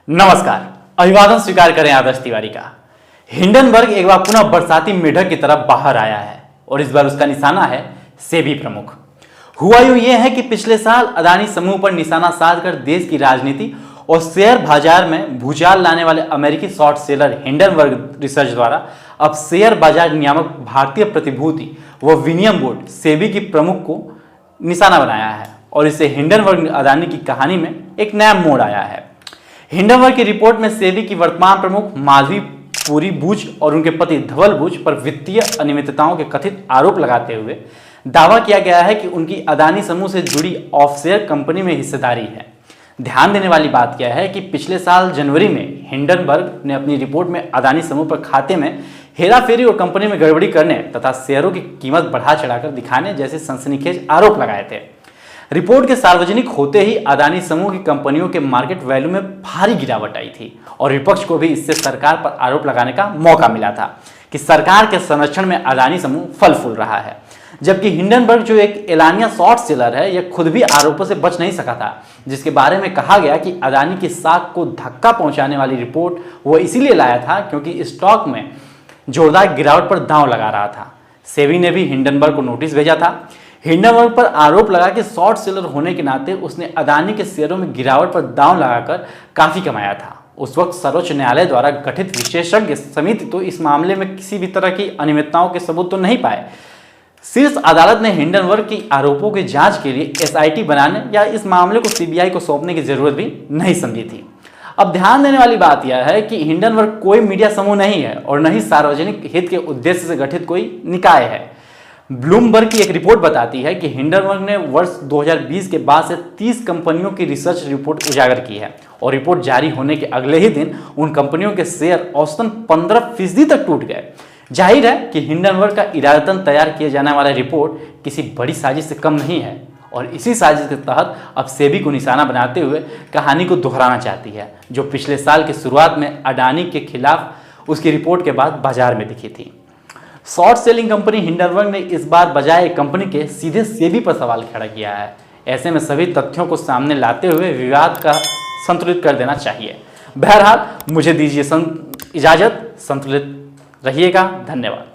नमस्कार। अभिवादन स्वीकार करें आदर्श तिवारी का। हिंडनबर्ग एक बार पुनः बरसाती मेढक की तरफ बाहर आया है और इस बार उसका निशाना है सेबी प्रमुख। हुआ यूं यह है कि पिछले साल अदानी समूह पर निशाना साधकर देश की राजनीति और शेयर बाजार में भूचाल लाने वाले अमेरिकी शॉर्ट सेलर हिंडनबर्ग रिसर्च द्वारा अब शेयर बाजार नियामक भारतीय प्रतिभूति व विनिमय बोर्ड सेबी की प्रमुख को निशाना बनाया है और इससे हिंडनबर्ग अदानी की कहानी में एक नया मोड़ आया है। हिंडनबर्ग की रिपोर्ट में सेबी की वर्तमान प्रमुख माधवी पुरी बुच और उनके पति धवल बुच पर वित्तीय अनियमितताओं के कथित आरोप लगाते हुए दावा किया गया है कि उनकी अदानी समूह से जुड़ी ऑफशेयर कंपनी में हिस्सेदारी है। ध्यान देने वाली बात यह है कि पिछले साल जनवरी में हिंडनबर्ग ने अपनी रिपोर्ट में अदानी समूह पर खाते में हेराफेरी और कंपनी में गड़बड़ी करने तथा शेयरों की कीमत बढ़ा चढ़ाकर दिखाने जैसे सनसनीखेज आरोप लगाए थे। रिपोर्ट के सार्वजनिक होते ही अदानी समूह की कंपनियों के मार्केट वैल्यू में भारी गिरावट आई थी और विपक्ष को भी इससे सरकार पर आरोप लगाने का मौका मिला था कि सरकार के संरक्षण में अदानी समूह फल फूल रहा है। जबकि हिंडनबर्ग जो एक एलानिया शॉर्ट सेलर है, यह खुद भी आरोपों से बच नहीं सका था, जिसके बारे में कहा गया कि अदानी की साख को धक्का पहुंचाने वाली रिपोर्ट वो इसीलिए लाया था क्योंकि स्टॉक में जोरदार गिरावट पर दांव लगा रहा था। सेबी ने भी हिंडनबर्ग को नोटिस भेजा था। हिंडनबर्ग पर आरोप लगा कि शॉर्ट सेलर होने के नाते उसने अदानी के शेयरों में गिरावट पर दांव लगाकर काफी कमाया था। उस वक्त सर्वोच्च न्यायालय द्वारा गठित विशेषज्ञ समिति तो इस मामले में किसी भी तरह की अनियमितताओं के सबूत तो नहीं पाए। शीर्ष अदालत ने हिंडनबर्ग की आरोपों की जांच के लिए एसआईटी बनाने या इस मामले को सीबीआई को सौंपने की जरूरत भी नहीं समझी थी। अब ध्यान देने वाली बात यह है कि हिंडनबर्ग कोई मीडिया समूह नहीं है और न ही सार्वजनिक हित के उद्देश्य से गठित कोई निकाय है। ब्लूमबर्ग की एक रिपोर्ट बताती है कि हिंडनबर्ग ने वर्ष 2020 के बाद से 30 कंपनियों की रिसर्च रिपोर्ट उजागर की है और रिपोर्ट जारी होने के अगले ही दिन उन कंपनियों के शेयर औसतन 15% तक टूट गए। जाहिर है कि हिंडनबर्ग का इरादतन तैयार किया जाने वाला रिपोर्ट किसी बड़ी साजिश से कम नहीं है और इसी साजिश के तहत अब सेबी को निशाना बनाते हुए कहानी को दोहराना चाहती है, जो पिछले साल की शुरुआत में अडानी के खिलाफ उसकी रिपोर्ट के बाद बाजार में दिखी थी। शॉर्ट सेलिंग कंपनी हिंडनबर्ग ने इस बार बजाय कंपनी के सीधे सेबी पर सवाल खड़ा किया है। ऐसे में सभी तथ्यों को सामने लाते हुए विवाद का संतुलित कर देना चाहिए। बहरहाल मुझे दीजिए इजाजत, संतुलित रहिएगा। धन्यवाद।